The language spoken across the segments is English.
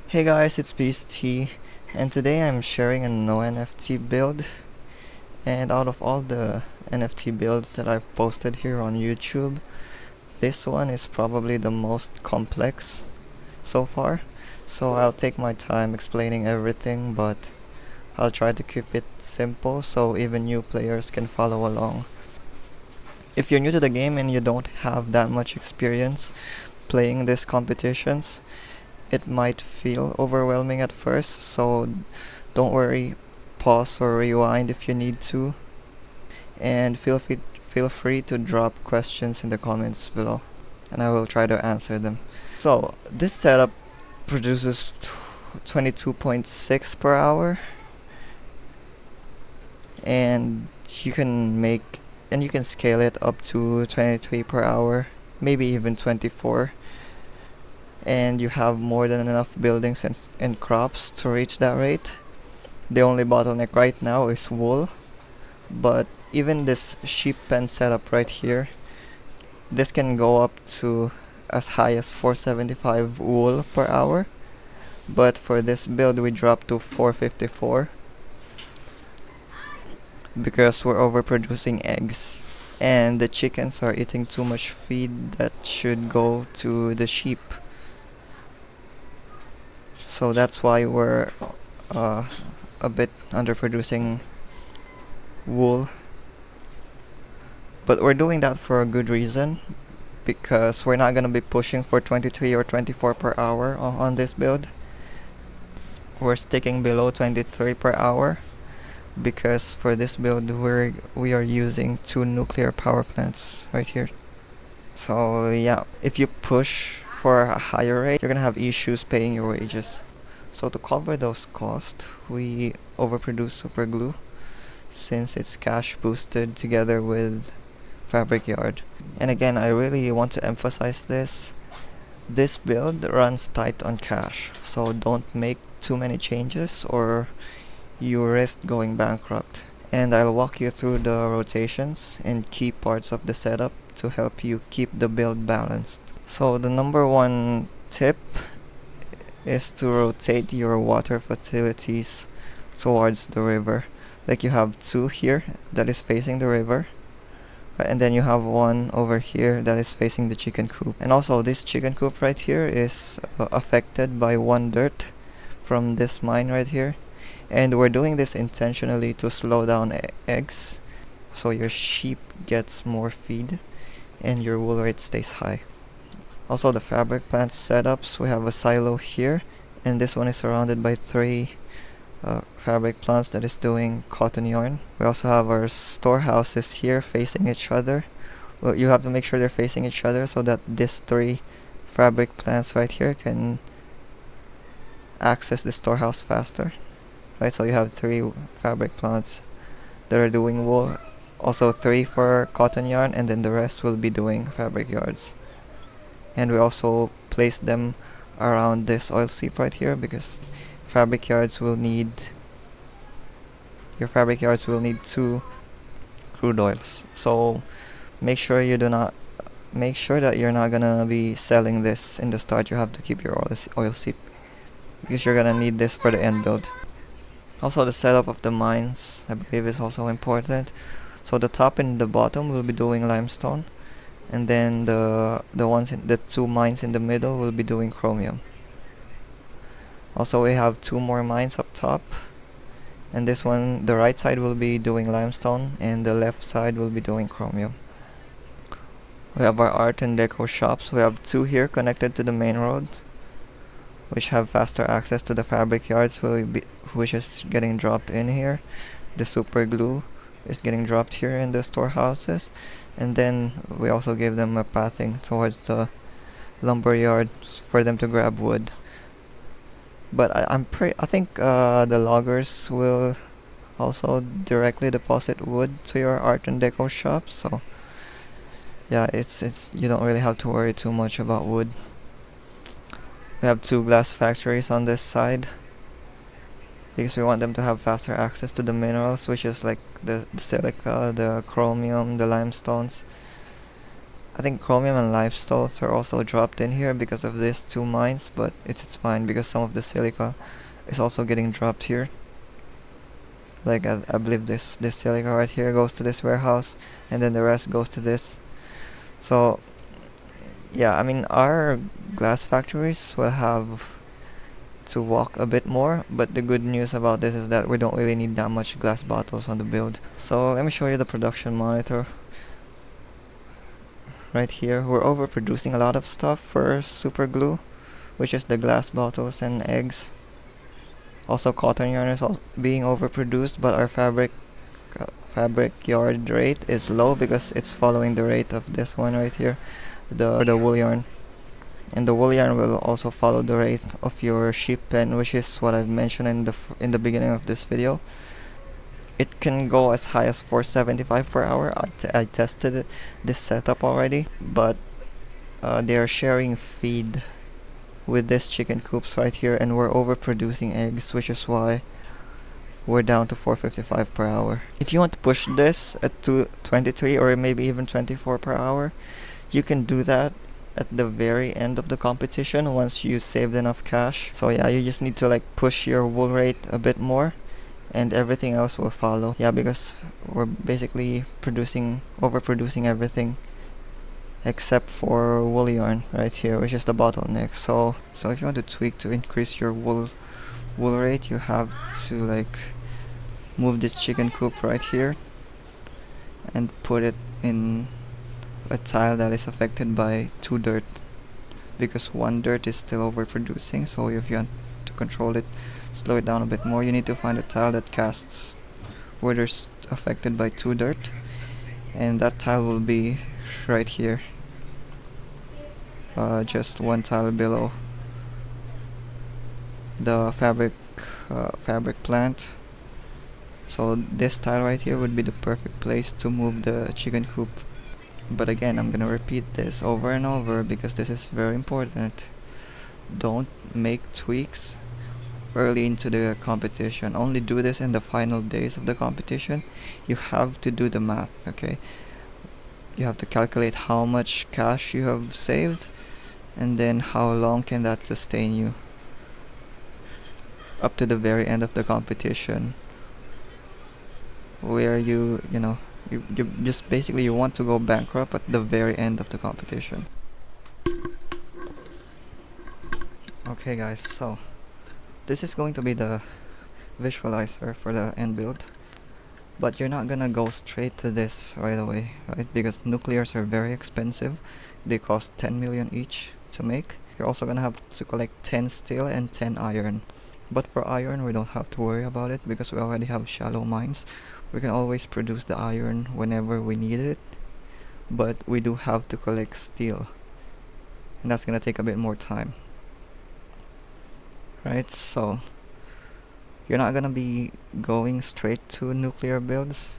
Hey guys, it's Beast T, and today I'm sharing a no NFT build. And out of all the NFT builds that I've posted here on YouTube, this one is probably the most complex so far. So I'll take my time explaining everything, but I'll try to keep it simple so even new players can follow along. If you're new to the game and you don't have that much experience playing these competitions, it might feel overwhelming at first, so don't worry, pause or rewind if you need to, and feel free to drop questions in the comments below, and I will try to answer them. So this setup produces 22.6 per hour, and you can make and you can scale it up to 23 per hour, maybe even 24. And you have more than enough buildings and crops to reach that rate. The only bottleneck right now is wool, but even this sheep pen setup right here, this can go up to as high as 475 wool per hour, but for this build we dropped to 454 because we're overproducing eggs and the chickens are eating too much feed that should go to the sheep. So that's why we're uh, a bit underproducing wool. But we're doing that for a good reason, because we're not gonna be pushing for 23 or 24 per hour on this build. We're sticking below 23 per hour because for this build we are using 2 nuclear power plants right here. So yeah, if you push for a higher rate, you're gonna have issues paying your wages. So to cover those costs, we overproduce super glue since it's cash boosted together with fabric yard. And again, I really want to emphasize this. This build runs tight on cash, so don't make too many changes or you risk going bankrupt. And I'll walk you through the rotations and key parts of the setup to help you keep the build balanced. So the number one tip is to rotate your water facilities towards the river. Like you have 2 here that is facing the river, and then you have 1 over here that is facing the chicken coop. And also this chicken coop right here is affected by 1 dirt from this mine right here, and we're doing this intentionally to slow down eggs so your sheep gets more feed and your wool rate stays high. Also the fabric plant setups, we have a silo here, and this one is surrounded by 3 fabric plants that is doing cotton yarn. We also have our storehouses here facing each other. Well, you have to make sure they're facing each other so that these 3 fabric plants right here can access the storehouse faster. Right, so you have 3 fabric plants that are doing wool, also 3 for cotton yarn, and then the rest will be doing fabric yards. And we also place them around this oil seep right here because your fabric yards will need 2 crude oils. So make sure that you're not gonna be selling this in the start. You have to keep your oil seep because you're gonna need this for the end build. Also the setup of the mines, I believe, is also important. So the top and the bottom will be doing limestone, and then the 2 mines in the middle will be doing chromium. Also we have 2 more mines up top, and this one, the right side, will be doing limestone and the left side will be doing chromium. We have our art and deco shops. We have 2 here connected to the main road, which have faster access to the fabric yards, which is getting dropped in here. The super glue is getting dropped here in the storehouses, and then we also give them a pathing towards the lumber yard for them to grab wood. But I think the loggers will also directly deposit wood to your art and deco shop, so yeah, it's you don't really have to worry too much about wood. We have 2 glass factories on this side because we want them to have faster access to the minerals, which is like the silica, the chromium, the limestones. I think chromium and limestones are also dropped in here because of these two mines, but it's fine because some of the silica is also getting dropped here. Like I believe this silica right here goes to this warehouse, and then the rest goes to this. So yeah, I mean our glass factories will have to walk a bit more, but the good news about this is that we don't really need that much glass bottles on the build. So let me show you the production monitor. Right here, we're overproducing a lot of stuff for super glue, which is the glass bottles and eggs. Also cotton yarn is being overproduced, but our fabric yard rate is low because it's following the rate of this one right here, the wool yarn. And the wool yarn will also follow the rate of your sheep pen, which is what I've mentioned in the beginning of this video. It can go as high as 475 per hour. I tested this setup already, but they are sharing feed with this chicken coops right here, and we're overproducing eggs, which is why we're down to 455 per hour. If you want to push this at 23 or maybe even 24 per hour, you can do that at the very end of the competition once you saved enough cash. So yeah, you just need to like push your wool rate a bit more and everything else will follow. Yeah, because we're basically overproducing everything except for wool yarn right here, which is the bottleneck. So if you want to tweak to increase your wool rate, you have to like move this chicken coop right here and put it in a tile that is affected by 2 dirt, because 1 dirt is still overproducing. So if you want to control it, slow it down a bit more, you need to find a tile that casts where there's affected by 2 dirt, and that tile will be right here, just 1 tile below the fabric plant. So this tile right here would be the perfect place to move the chicken coop. But again, I'm gonna repeat this over and over because this is very important. Don't make tweaks early into the competition. Only do this in the final days of the competition. You have to do the math, okay? You have to calculate how much cash you have saved, and then how long can that sustain you up to the very end of the competition, where you just basically you want to go bankrupt at the very end of the competition. Okay guys, so this is going to be the visualizer for the end build, but you're not gonna go straight to this right away, right? Because nuclears are very expensive. They cost 10 million each to make. You're also gonna have to collect 10 steel and 10 iron. But for iron, we don't have to worry about it because we already have shallow mines. We can always produce the iron whenever we need it, but we do have to collect steel, and that's gonna take a bit more time, right? So you're not gonna be going straight to nuclear builds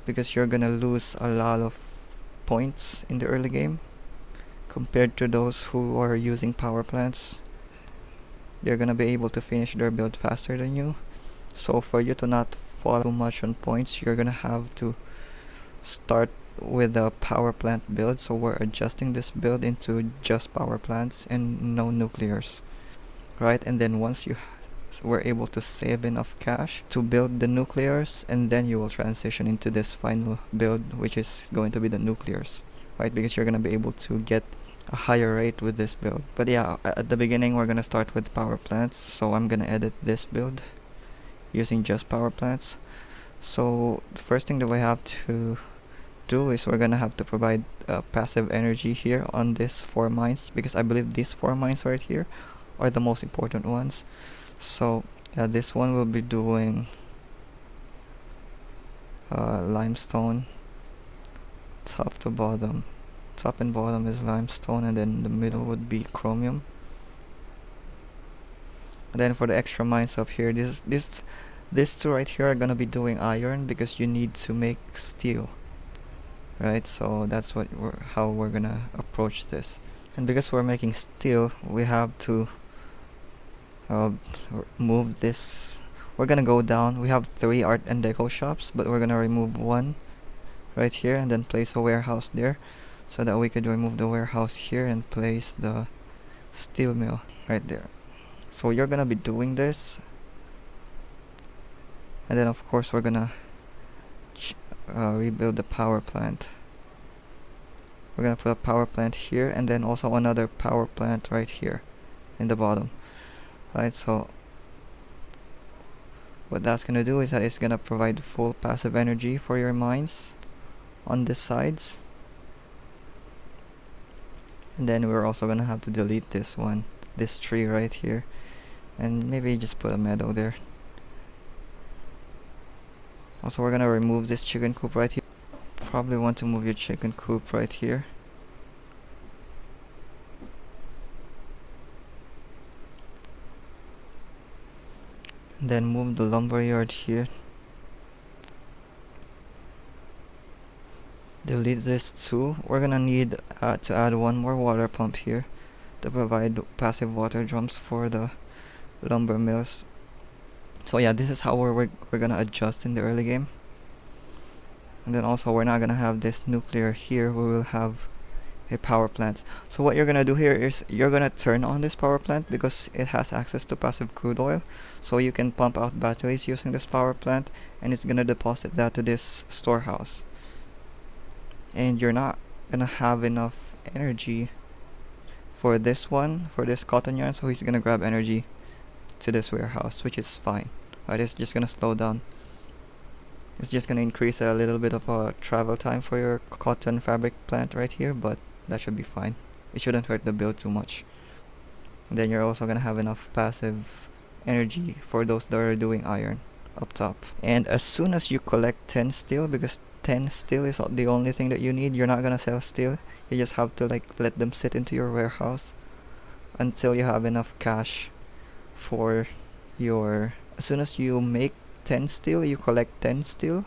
because you're gonna lose a lot of points in the early game compared to those who are using power plants. They're gonna be able to finish their build faster than you. So for you to not fall too much on points, you're gonna have to start with a power plant build. So we're adjusting this build into just power plants and no nuclears, right? And then once we're able to save enough cash to build the nuclears, and then you will transition into this final build, which is going to be the nuclears, right? Because you're gonna be able to get a higher rate with this build. But yeah, at the beginning we're gonna start with power plants, so I'm gonna edit this build using just power plants. So the first thing that we have to do is we're gonna have to provide passive energy here on these 4 mines, because I believe these 4 mines right here are the most important ones. So yeah, this one will be doing limestone top to bottom. Top and bottom is limestone, and then the middle would be chromium. And then for the extra mines up here, these 2 right here are gonna be doing iron because you need to make steel, right? So that's how we're gonna approach this. And because we're making steel, we have to move this. We're gonna go down. We have 3 art and deco shops, but we're gonna remove 1 right here and then place a warehouse there. so that we could remove the warehouse here and place the steel mill right there. So you're gonna be doing this, and then of course we're gonna rebuild the power plant. We're gonna put a power plant here, and then also another power plant right here in the bottom, right? So what that's gonna do is that it's gonna provide full passive energy for your mines on the sides. And then we're also gonna have to delete this one, this tree right here, and maybe just put a meadow there. Also, we're gonna remove this chicken coop right here. Probably want to move your chicken coop right here. And then move the lumber yard here. Delete this too. We're gonna need to add one more water pump here to provide passive water drums for the lumber mills. So yeah, this is how we're gonna adjust in the early game. And then also we're not gonna have this nuclear here, we will have a power plant. So what you're gonna do here is you're gonna turn on this power plant because it has access to passive crude oil. So you can pump out batteries using this power plant, and it's gonna deposit that to this storehouse. And you're not gonna have enough energy for this one, for this cotton yarn, so he's gonna grab energy to this warehouse, which is fine. Right, it's just gonna slow down. It's just gonna increase a little bit of a travel time for your cotton fabric plant right here, but that should be fine. It shouldn't hurt the build too much. And then you're also gonna have enough passive energy for those that are doing iron up top. And as soon as you collect 10 steel, because 10 steel is not the only thing that you need, you're not gonna sell steel. You just have to like let them sit into your warehouse until you have enough cash for your... As soon as you make 10 steel, you collect 10 steel,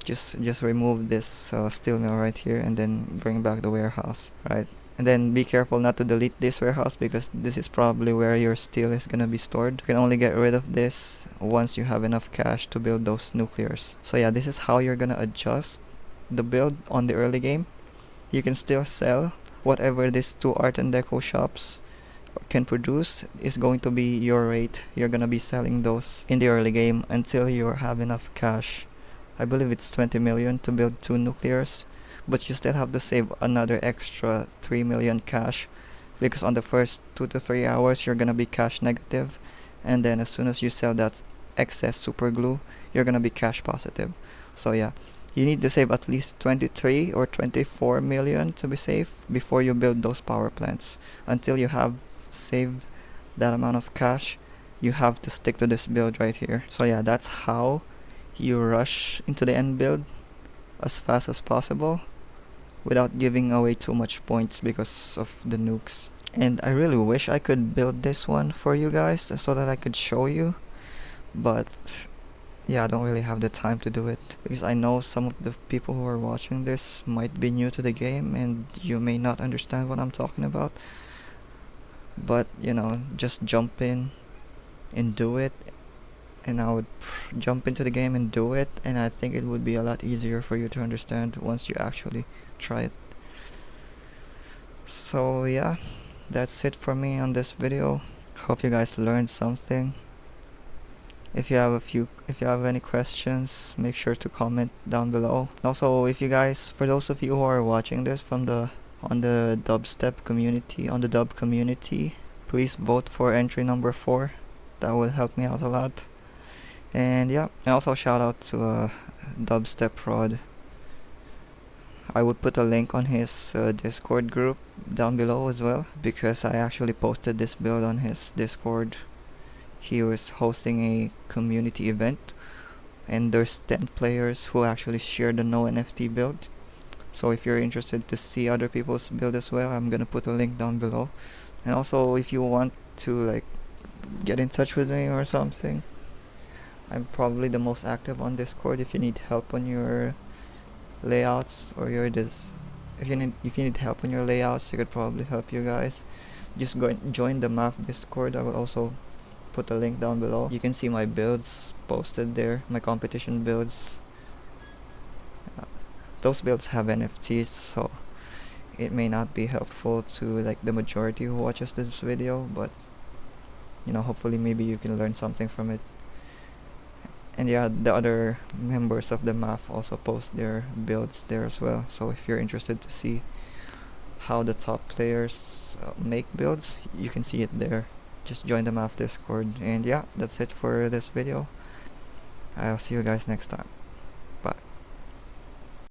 just remove this steel mill right here and then bring back the warehouse, right? And then be careful not to delete this warehouse because this is probably where your steel is gonna be stored. You can only get rid of this once you have enough cash to build those nuclears. So yeah, this is how you're gonna adjust the build on the early game. You can still sell whatever these two art and deco shops can produce is going to be your rate. You're gonna be selling those in the early game until you have enough cash. I believe it's 20 million to build 2 nuclears, but you still have to save another extra 3 million cash because on the first 2 to 3 hours you're gonna be cash negative, and then as soon as you sell that excess super glue you're gonna be cash positive. So yeah, you need to save at least 23 or 24 million to be safe before you build those power plants. Until you have saved that amount of cash, you have to stick to this build right here. So yeah, that's how you rush into the end build as fast as possible without giving away too much points because of the nukes. And I really wish I could build this one for you guys so that I could show you, but yeah, I don't really have the time to do it because I know some of the people who are watching this might be new to the game and you may not understand what I'm talking about. But you know, just jump in and do it, and I would jump into the game and do it, and I think it would be a lot easier for you to understand once you actually try it. So yeah, that's it for me on this video. Hope you guys learned something. If you have any questions, make sure to comment down below. Also, if you guys, for those of you who are watching this from on the dubstep community, on the dub community, please vote for entry number 4. That would help me out a lot. And yeah, and also shout out to Dubsteprod. I would put a link on his Discord group down below as well, because I actually posted this build on his Discord. He was hosting a community event, and there's 10 players who actually share the No NFT build. So if you're interested to see other people's build as well, I'm gonna put a link down below. And also, if you want to like get in touch with me or something, I'm probably the most active on Discord. If you need help on your layouts or your if you need help on your layouts, I could probably help you guys. Just go and join the MAF Discord. I will also put a link down below. You can see my builds posted there, my competition builds. Those builds have NFTs, so it may not be helpful to like the majority who watches this video, but hopefully maybe you can learn something from it. And yeah, the other members of the math also post their builds there as well, so if you're interested to see how the top players make builds, you can see it there. Just join the math Discord. And yeah, that's it for this video. I'll see you guys next time.